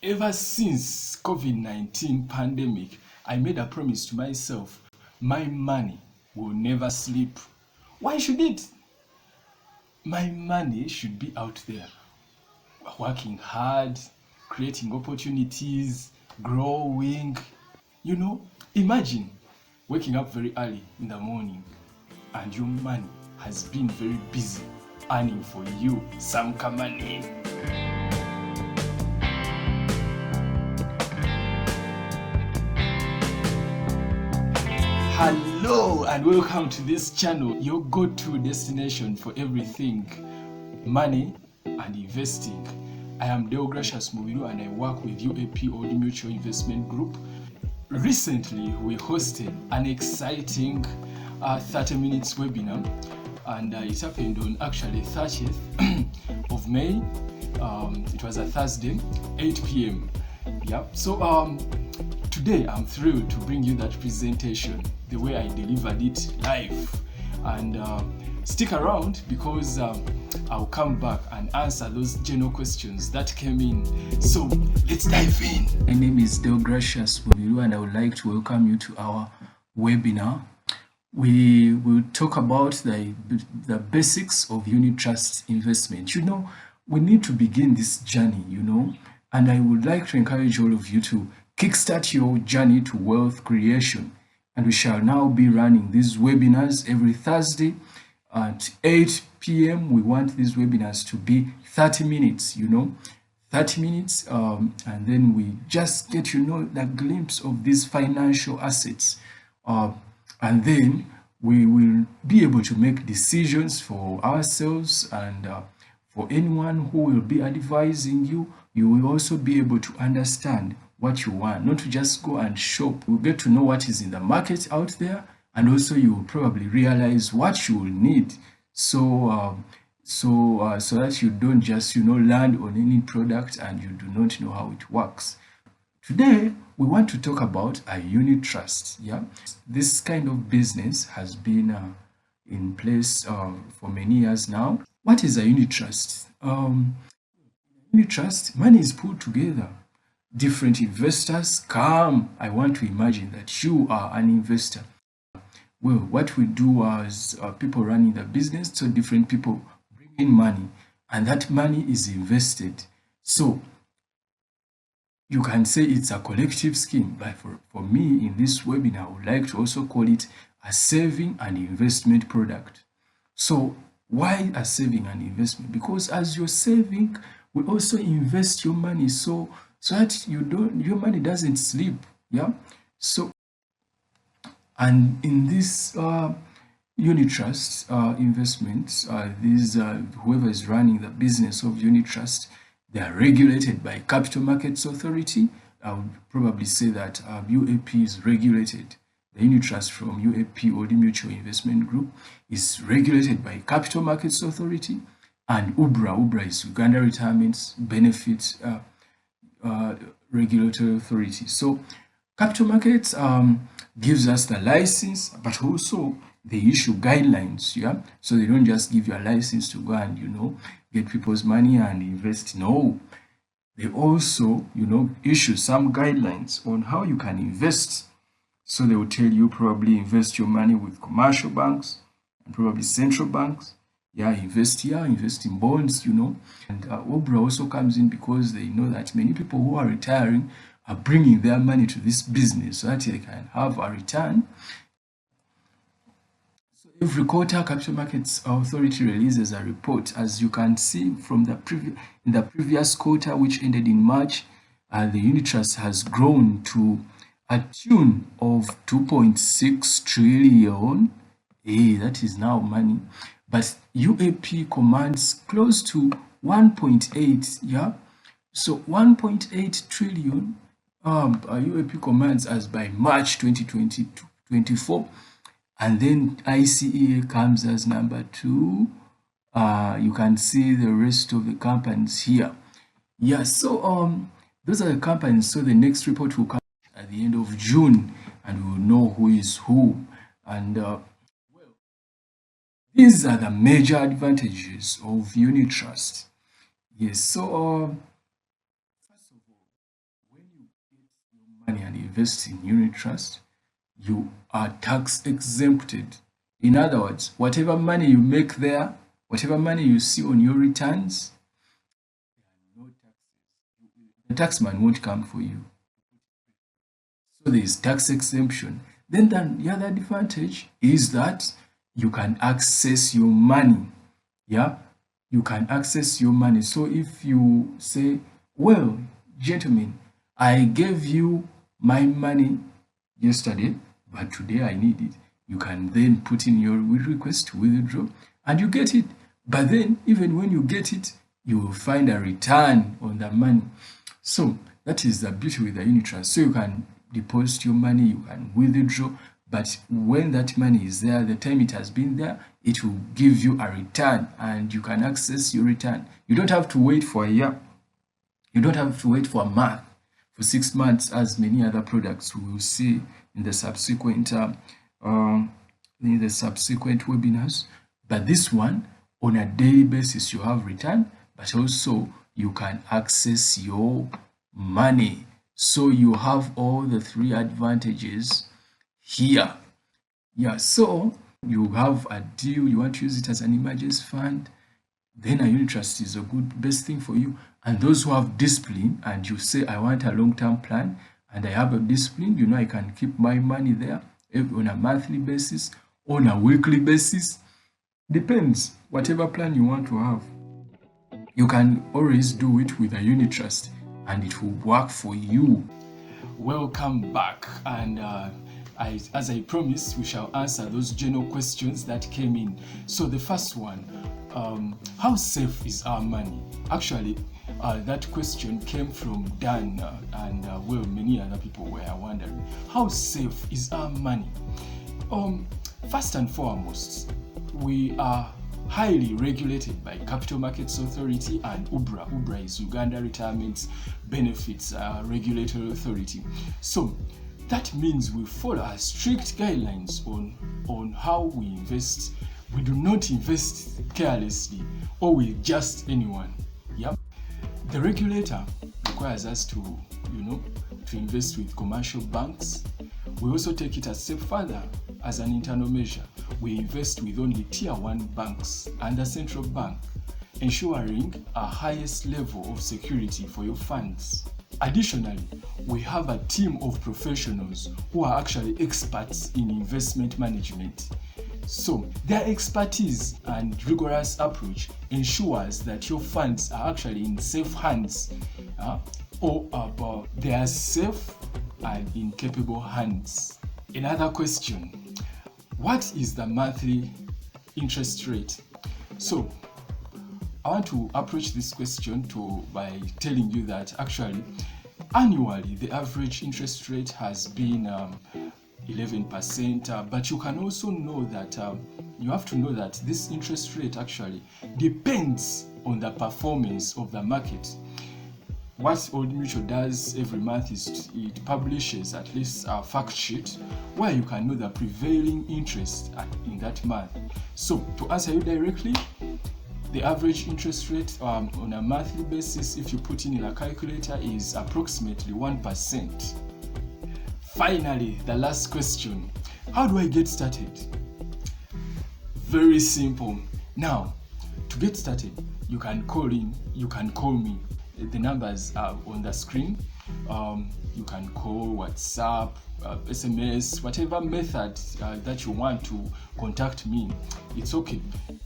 Ever since COVID-19 pandemic, I made a promise to myself, my money will never sleep. Why should it? My money should be out there, working hard, creating opportunities, growing. You know, imagine waking up very early in the morning and your money has been very busy earning for you some money. Hello and welcome to this channel, your go-to destination for everything money and investing. I am deograthiusmubiru and I work with UAP Old Mutual Investment Group. Recently, we hosted an exciting 30 minutes webinar, and it happened on actually 30th of May. It was a Thursday, 8 p.m. Yeah. So today I'm thrilled to bring you that presentation the way I delivered it live, and stick around because I'll come back and answer those general questions that came in. So let's dive in. My name is deograthiusmubiru and I would like to welcome you to our webinar. We will talk about the basics of unit trust investment. You know, we need to begin this journey, and I would like to encourage all of you to kickstart your journey to wealth creation. And we shall now be running these webinars every Thursday at 8 p.m. We want these webinars to be 30 minutes, 30 minutes, and then we just get the glimpse of these financial assets. And then we will be able to make decisions for ourselves and for anyone who will be advising you. You will also be able to understand what you want, not to just go and shop. You'll get to know what is in the market out there, and also you will probably realize what you will need. So that you don't just land on any product and you do not know how it works. Today we want to talk about a unit trust. Yeah, this kind of business has been in place for many years now. What is a unit trust? Unit trust, money is put together. Different investors come. I want to imagine that you are an investor. Well, what we do as people running the business, so different people bring in money and that money is invested. So you can say it's a collective scheme, but for me in this webinar, I would like to also call it a saving and investment product. So why a saving and investment? Because as you're saving, we also invest your money so that your money doesn't sleep. Yeah. So, and in this unit trust investments, whoever is running the business of unit trust, they are regulated by Capital Markets Authority. I would probably say that UAP is regulated. The unit trust from UAP or the Mutual Investment Group is regulated by Capital Markets Authority, and UBRA is Uganda Retirement Benefits Regulatory Authority. So capital markets gives us the license, but also they issue guidelines. Yeah, so they don't just give you a license to go and get people's money and invest. No, they also issue some guidelines on how you can invest. So they will tell you probably invest your money with commercial banks and probably central banks. Yeah, invest here, invest in bonds, And OBRA also comes in because they know that many people who are retiring are bringing their money to this business so that they can have a return. So every quarter, Capital Markets Authority releases a report. As you can see from in the previous quarter, which ended in March, the unit trust has grown to a tune of 2.6 trillion. Hey, that is now money. But UAP commands close to 1.8, yeah. So 1.8 trillion UAP commands as by March 2024, and then ICEA comes as number 2. You can see the rest of the companies here. Yeah, so those are the companies. So the next report will come at the end of June, and we will know who is who. And these are the major advantages of unit trust. Yes, so invest in unit trust, you are tax exempted. In other words, whatever money you make there, whatever money you see on your returns, no taxes. The taxman won't come for you. So there is tax exemption. Then the other advantage is that you can access your money. Yeah, you can access your money. So if you say, well, gentlemen, I gave you my money yesterday, but today I need it. You can then put in your request to withdraw and you get it. But then even when you get it, you will find a return on the money. So that is the beauty with the unit trust. So you can deposit your money, you can withdraw, but when that money is there, the time it has been there, it will give you a return and you can access your return. You don't have to wait for a year. You don't have to wait for a month, for 6 months, as many other products we will see in the subsequent webinars. But this one, on a daily basis, you have return, but also you can access your money. So you have all the 3 advantages here. Yeah, so you have a deal, you want to use it as an emergency fund, then a unit trust is a best thing for you. And those who have discipline and you say, I want a long-term plan and I have a discipline, you know, I can keep my money there on a monthly basis, on a weekly basis, depends, whatever plan you want to have. You can always do it with a unit trust and it will work for you. Welcome back, and as I promised, we shall answer those general questions that came in. So the first one, how safe is our money? Actually, that question came from Dan and well, many other people were wondering, how safe is our money? First and foremost, we are highly regulated by Capital Markets Authority and UBRA. UBRA is Uganda Retirement Benefits Regulatory Authority. So that means we follow a strict guidelines on how we invest. We do not invest carelessly or with just anyone. Yeah. The regulator requires us to invest with commercial banks. We also take it a step further. As an internal measure, we invest with only tier 1 banks and the central bank, ensuring a highest level of security for your funds. Additionally, we have a team of professionals who are actually experts in investment management. So their expertise and rigorous approach ensures that your funds are actually in safe hands, or they are safe and in capable hands. Another question, what is the monthly interest rate? So I want to approach this question by telling you that actually annually the average interest rate has been 11%, but you can also know that you have to know that this interest rate actually depends on the performance of the market. What Old Mutual does every month is it publishes at least a fact sheet where you can know the prevailing interest in that month. So to answer you directly, the average interest rate on a monthly basis, if you put in a calculator, is approximately 1%. Finally, the last question, how do I get started? Very simple. Now, to get started, you can call me. The numbers are on the screen. You can call, WhatsApp, SMS, whatever method that you want to contact me, it's okay.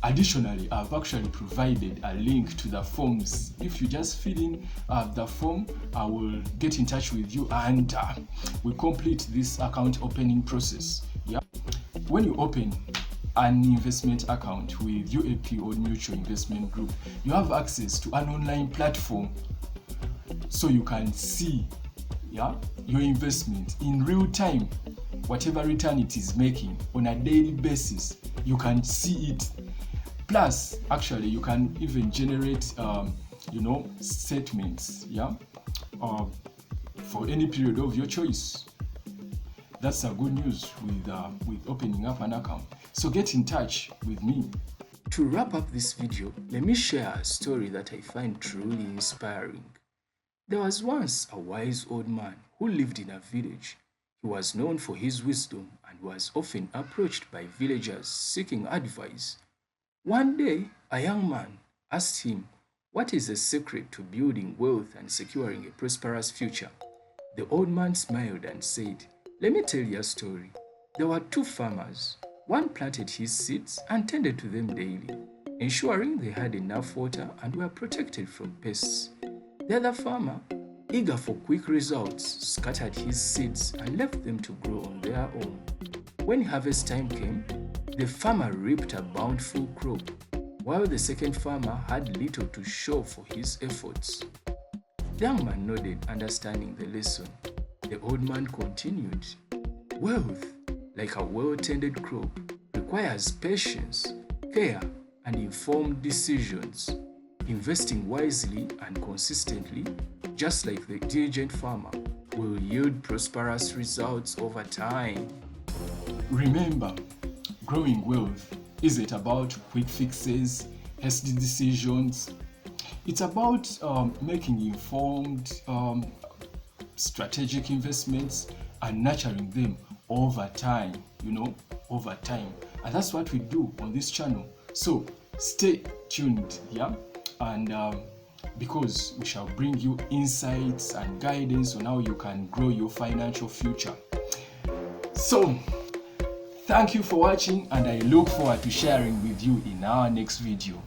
Additionally, I've actually provided a link to the forms. If you just fill in the form, I will get in touch with you and we complete this account opening process. Yeah. When you open an investment account with UAP or Mutual Investment Group, you have access to an online platform so you can see your investment in real time. Whatever return it is making on a daily basis, you can see it. Plus, actually, you can even generate statements for any period of your choice. That's a good news with opening up an account. So get in touch with me. To wrap up this video, let me share a story that I find truly inspiring. There was once a wise old man who lived in a village. He was known for his wisdom and was often approached by villagers seeking advice. One day, a young man asked him, "What is the secret to building wealth and securing a prosperous future?" The old man smiled and said, "Let me tell you a story. There were two farmers. One planted his seeds and tended to them daily, ensuring they had enough water and were protected from pests. The other farmer, eager for quick results, scattered his seeds and left them to grow on their own. When harvest time came, the farmer reaped a bountiful crop, while the second farmer had little to show for his efforts." The young man nodded, understanding the lesson. The old man continued, "Wealth, like a well-tended crop, requires patience, care, and informed decisions. Investing wisely and consistently, just like the diligent farmer, will yield prosperous results over time." Remember, growing wealth isn't about quick fixes, hasty decisions. It's about making informed, strategic investments and nurturing them over time, over time. And that's what we do on this channel. So stay tuned, yeah? And because we shall bring you insights and guidance on how you can grow your financial future. So, thank you for watching, and I look forward to sharing with you in our next video.